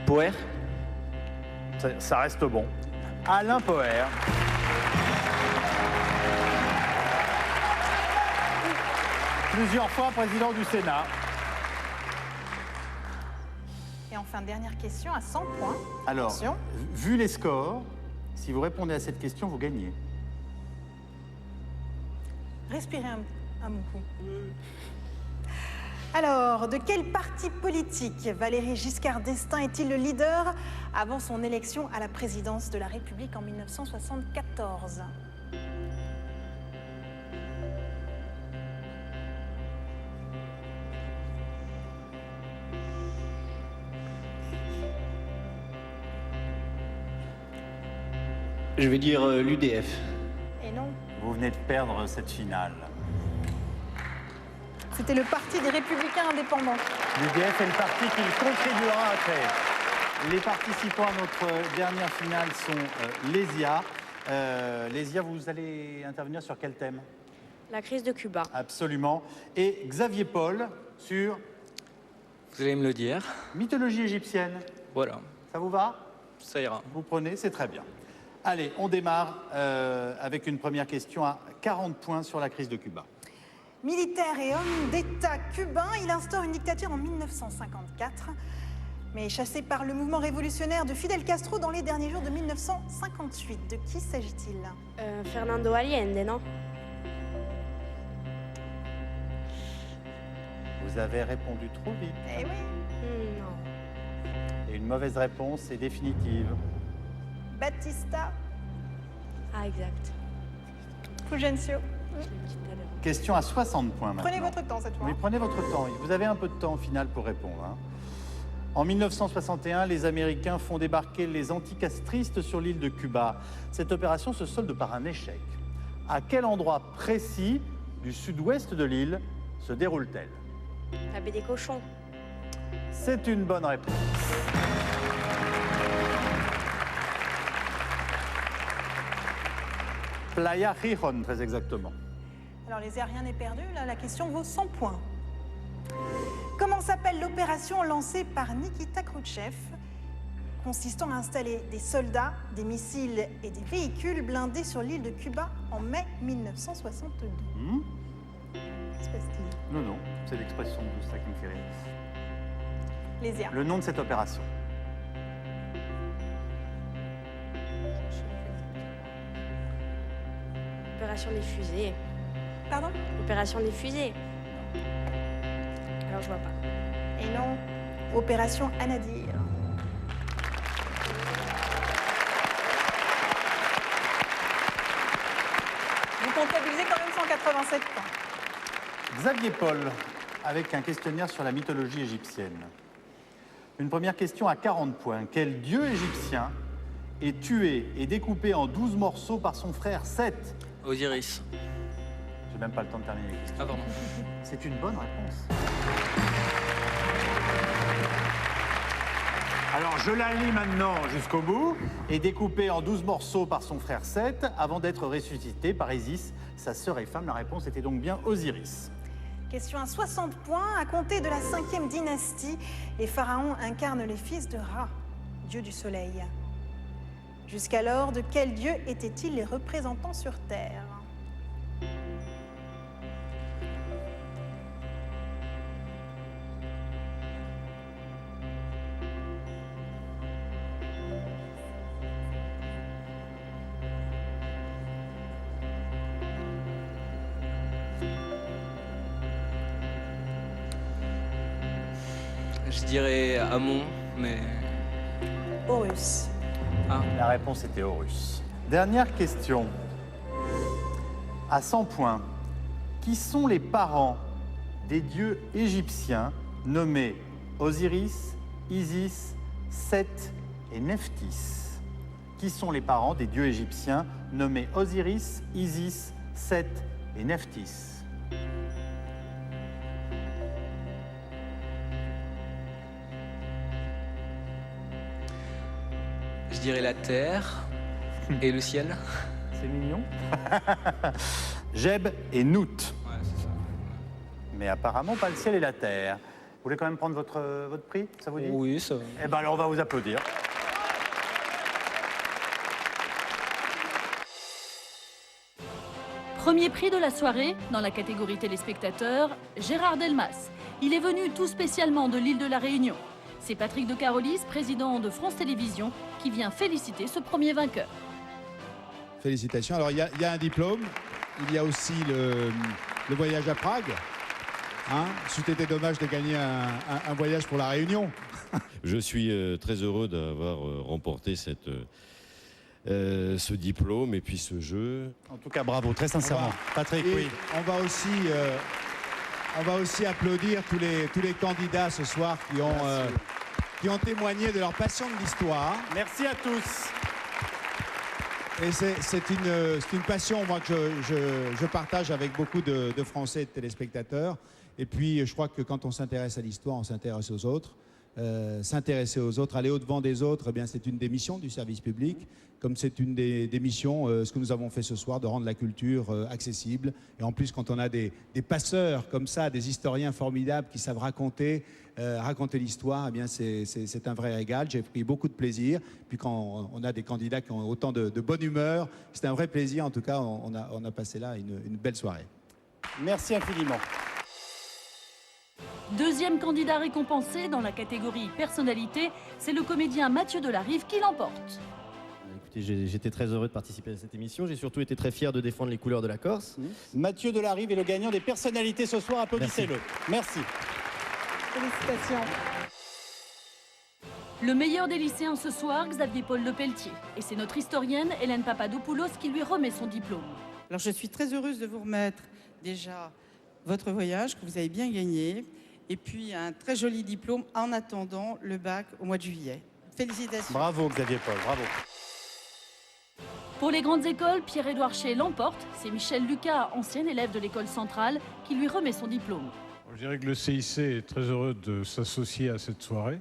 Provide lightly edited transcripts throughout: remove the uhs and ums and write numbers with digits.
Poher. Ça reste bon. Alain Poher. Plusieurs fois président du Sénat. Et enfin, dernière question à 100 points. Alors, Attention. vu les scores, si vous répondez à cette question, vous gagnez. Respirez un bon coup. Alors, de quel parti politique Valéry Giscard d'Estaing est-il le leader avant son élection à la présidence de la République en 1974 ? Je vais dire l'UDF. Et non, Vous venez de perdre cette finale. c'était le Parti des Républicains indépendants. L'UDF est le parti qui contribuera à créer. Les participants à notre dernière finale sont Lésia. Lésia, vous allez intervenir sur quel thème? La crise de Cuba. Absolument. Et Xavier Paul sur Vous allez me le dire. mythologie égyptienne. Voilà, Ça vous va? ça ira. Vous prenez, c'est très bien. Allez, on démarre avec une première question à 40 points sur la crise de Cuba. Militaire et homme d'État cubain, il instaure une dictature en 1954, mais chassé par le mouvement révolutionnaire de Fidel Castro dans les derniers jours de 1958. De qui s'agit-il? Fernando Allende, non? Vous avez répondu trop vite. Eh oui, Non. Et une mauvaise réponse est définitive. Batista Ah, exact. Fulgencio. Je l'ai dit tout à l'heure. Question à 60 points maintenant. Prenez votre temps cette fois. Oui, prenez votre temps. Vous avez un peu de temps au final pour répondre. Hein. En 1961, les Américains font débarquer les anticastristes sur l'île de Cuba. Cette opération se solde par un échec. À quel endroit précis du sud-ouest de l'île se déroule-t-elle? La baie des cochons. C'est une bonne réponse. Playa Gijón, très exactement. Alors les rien n'est perdu, là la question vaut 100 points. Comment s'appelle l'opération lancée par Nikita Khrouchtchev, consistant à installer des soldats, des missiles et des véhicules blindés sur l'île de Cuba en mai 1962? Se passe-t-il? Non, non, c'est l'expression de ça qui me fait rire. Lésia. Le nom de cette opération. Opération des fusées. Pardon? Opération des fusées. Alors je vois pas. Et non, opération Anadir. Vous comptabilisez quand même 187 points. Xavier Paul, avec un questionnaire sur la mythologie égyptienne. Une première question à 40 points. Quel dieu égyptien est tué et découpé en 12 morceaux par son frère Seth? Osiris. J'ai même pas le temps de terminer les questions. Ah, pardon. C'est une bonne réponse. Alors, je la lis maintenant jusqu'au bout. Est découpé en 12 morceaux par son frère Seth avant d'être ressuscité par Isis, sa sœur et femme. La réponse était donc bien Osiris. Question à 60 points. À compter de la 5e dynastie, les pharaons incarnent les fils de Ra, dieu du soleil. Jusqu'alors, de quel dieu étaient-ils les représentants sur Terre? Je dirais Amon, mais... Horus. Ah, La réponse était Horus. Dernière question. À 100 points. Qui sont les parents des dieux égyptiens nommés Osiris, Isis, Seth et Nephthys? Qui sont les parents des dieux égyptiens nommés Osiris, Isis, Seth et Nephthys? je dirais la terre et le ciel. C'est mignon. Geb et Nout. Ouais, c'est ça. Mais apparemment pas le ciel et la terre. voulez quand même prendre votre prix, ça vous dit? Oui, ça va. Eh bien alors on va vous applaudir. Premier prix de la soirée, dans la catégorie téléspectateurs, Gérard Delmas. Il est venu tout spécialement de l'île de la Réunion. C'est Patrick de Carolis, président de France Télévisions, qui vient féliciter ce premier vainqueur. Félicitations. Alors il y a un diplôme, il y a aussi le voyage à Prague. Hein, c'eût été dommage de gagner un voyage pour la Réunion. Je suis très heureux d'avoir remporté ce diplôme et puis ce jeu. En tout cas, bravo, très sincèrement. Patrick, oui. On va aussi applaudir tous les candidats ce soir qui ont témoigné de leur passion de l'histoire. Merci à tous. Et c'est une passion, moi, que je partage avec beaucoup de Français et de téléspectateurs. Et puis, je crois que quand on s'intéresse à l'histoire, on s'intéresse aux autres. S'intéresser aux autres, aller au-devant des autres, eh bien, c'est une des missions du service public, comme c'est une des missions, ce que nous avons fait ce soir, de rendre la culture accessible. Et en plus, quand on a des passeurs comme ça, des historiens formidables qui savent raconter l'histoire, eh bien, c'est un vrai régal. J'ai pris beaucoup de plaisir. Puis quand on a des candidats qui ont autant de bonne humeur, c'est un vrai plaisir. En tout cas, on a passé là une belle soirée. Merci infiniment. Deuxième candidat récompensé dans la catégorie personnalité, c'est le comédien Mathieu Delarive qui l'emporte. Écoutez, j'étais très heureux de participer à cette émission. J'ai surtout été très fier de défendre les couleurs de la Corse. Mathieu Delarive est le gagnant des personnalités ce soir. Applaudissez-le. Merci. Félicitations. Le meilleur des lycéens ce soir, Xavier Paul Lepelletier. Et c'est notre historienne Hélène Papadopoulos qui lui remet son diplôme. Alors je suis très heureuse de vous remettre déjà votre voyage que vous avez bien gagné et puis un très joli diplôme en attendant le bac au mois de juillet. Félicitations. Bravo Xavier Paul, bravo. Pour les grandes écoles, Pierre-Édouard Chez l'emporte. C'est Michel Lucas, ancien élève de l'école centrale, qui lui remet son diplôme. Je dirais que le CIC est très heureux de s'associer à cette soirée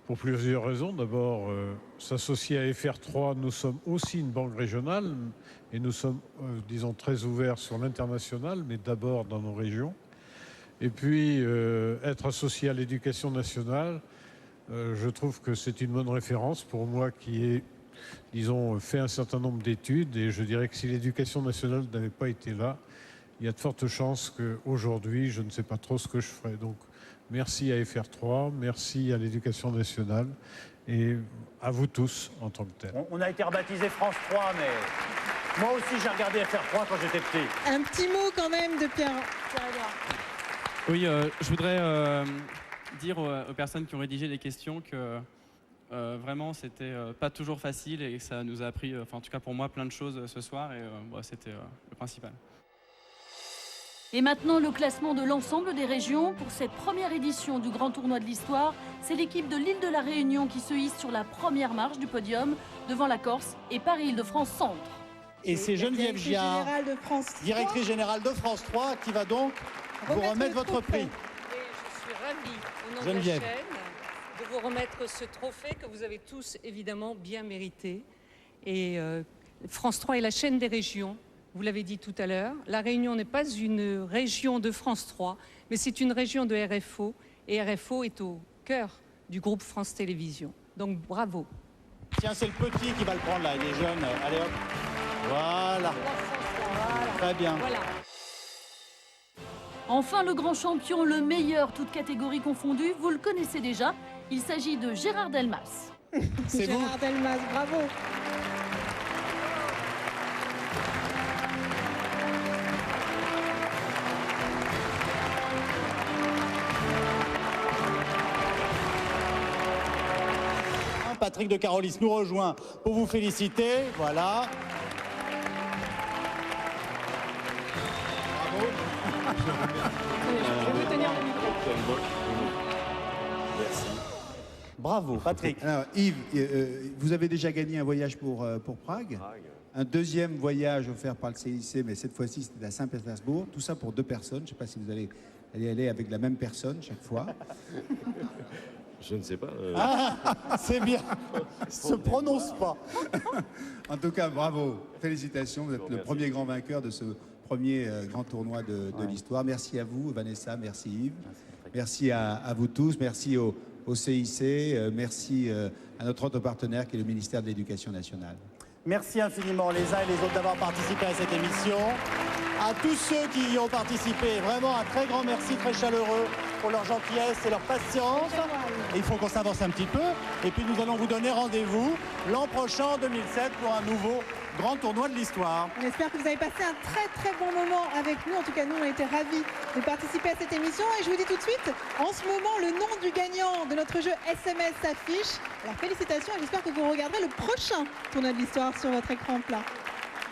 pour plusieurs raisons. D'abord, s'associer à FR3, nous sommes aussi une banque régionale et nous sommes, disons, très ouverts sur l'international, mais d'abord dans nos régions. Et puis, être associé à l'éducation nationale, je trouve que c'est une bonne référence pour moi qui ai, disons, fait un certain nombre d'études. Et je dirais que si l'éducation nationale n'avait pas été là, il y a de fortes chances qu'aujourd'hui, je ne sais pas trop ce que je ferais. Donc, merci à FR3, merci à l'éducation nationale et à vous tous en tant que tel. On a été rebaptisé France 3, mais moi aussi j'ai regardé FR3 quand j'étais petit. Un petit mot quand même de Pierre. Oui, je voudrais dire aux personnes qui ont rédigé les questions que vraiment c'était pas toujours facile et que ça nous a appris, enfin en tout cas pour moi, plein de choses ce soir et c'était le principal. Et maintenant, le classement de l'ensemble des régions. Pour cette première édition du Grand Tournoi de l'Histoire, c'est l'équipe de l'île de la Réunion qui se hisse sur la première marche du podium devant la Corse et Paris-Île-de-France Centre. Et c'est Geneviève Giard, directrice générale de France 3, qui va donc vous remettre votre prix. Et je suis ravie, au nom Geneviève. de la chaîne, de vous remettre ce trophée que vous avez tous évidemment bien mérité. Et France 3 est la chaîne des régions. Vous l'avez dit tout à l'heure, la Réunion n'est pas une région de France 3, mais c'est une région de RFO, et RFO est au cœur du groupe France Télévisions. Donc bravo. Tiens, c'est le petit qui va le prendre là, il est jeune. Allez hop. Voilà. Très bien. Voilà. Enfin, le grand champion, le meilleur, toutes catégories confondues, vous le connaissez déjà. Il s'agit de Gérard Delmas. C'est vous. Gérard Delmas, bravo. Patrick de Carolis nous rejoint pour vous féliciter. Voilà. Bravo. Je vais vous tenir le micro. Merci. Bravo, Patrick. Alors, Yves, vous avez déjà gagné un voyage pour Prague. Un deuxième voyage offert par le CIC, mais cette fois-ci c'était à Saint-Pétersbourg. Tout ça pour 2 personnes. Je ne sais pas si vous allez aller avec la même personne chaque fois. Je ne sais pas. Ah, c'est bien. Se prononce pas. En tout cas, bravo. Félicitations. Vous êtes le premier grand vainqueur de ce premier grand tournoi de l'histoire. Merci à vous, Vanessa. Merci Yves. Merci à vous tous, merci au CIC, merci à notre autre partenaire qui est le ministère de l'Éducation nationale. Merci infiniment les uns et les autres d'avoir participé à cette émission. À tous ceux qui y ont participé, vraiment un très grand merci, très chaleureux pour leur gentillesse et leur patience. Et il faut qu'on s'avance un petit peu. Et puis nous allons vous donner rendez-vous l'an prochain, en 2007, pour un nouveau grand tournoi de l'histoire. On espère que vous avez passé un très très bon moment avec nous. En tout cas, nous, on a été ravis de participer à cette émission. Et je vous dis tout de suite, en ce moment, le nom du gagnant de notre jeu SMS s'affiche. Alors félicitations et j'espère que vous regarderez le prochain tournoi de l'histoire sur votre écran plat.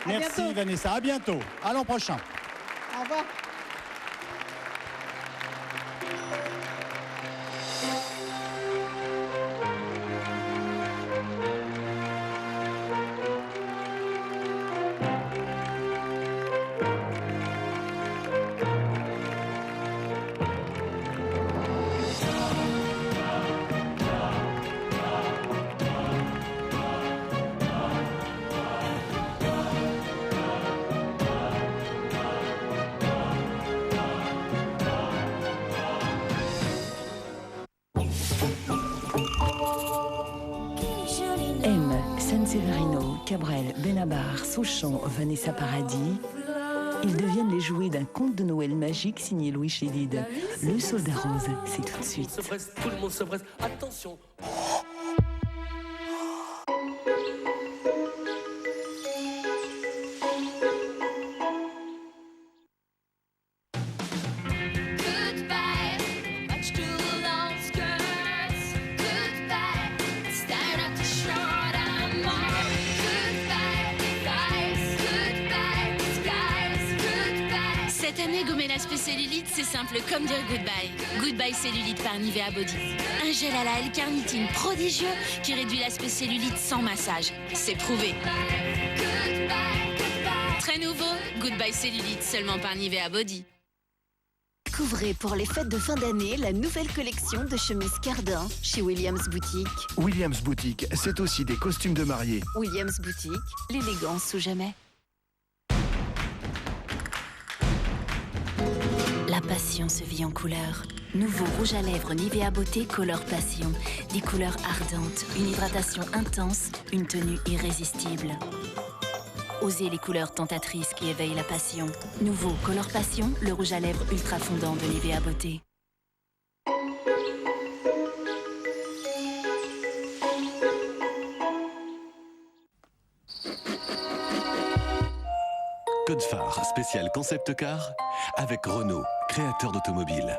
Merci Vanessa, à bientôt, à l'an prochain. Au revoir. M, Sanseverino, Cabrel, Benabar, Souchon, Vanessa Paradis, ils deviennent les jouets d'un conte de Noël magique signé Louis Chédid. Le Soldat Rose, c'est tout de suite. Tout le monde se presse. Attention. Cette année, gommer l'aspect cellulite, c'est simple comme dire goodbye. Goodbye cellulite par Nivea Body. Un gel à la L-carnitine prodigieux qui réduit l'aspect cellulite sans massage. C'est prouvé. Très nouveau, Goodbye cellulite seulement par Nivea Body. Découvrez pour les fêtes de fin d'année la nouvelle collection de chemises Cardin chez Williams Boutique. Williams Boutique, c'est aussi des costumes de mariée. Williams Boutique, l'élégance ou jamais. La passion se vit en couleurs. Nouveau rouge à lèvres Nivea Beauté Color Passion. Des couleurs ardentes, une hydratation intense, une tenue irrésistible. Osez les couleurs tentatrices qui éveillent la passion. Nouveau Color Passion, le rouge à lèvres ultra fondant de Nivea Beauté. Code phare spécial concept car avec Renault, créateur d'automobile.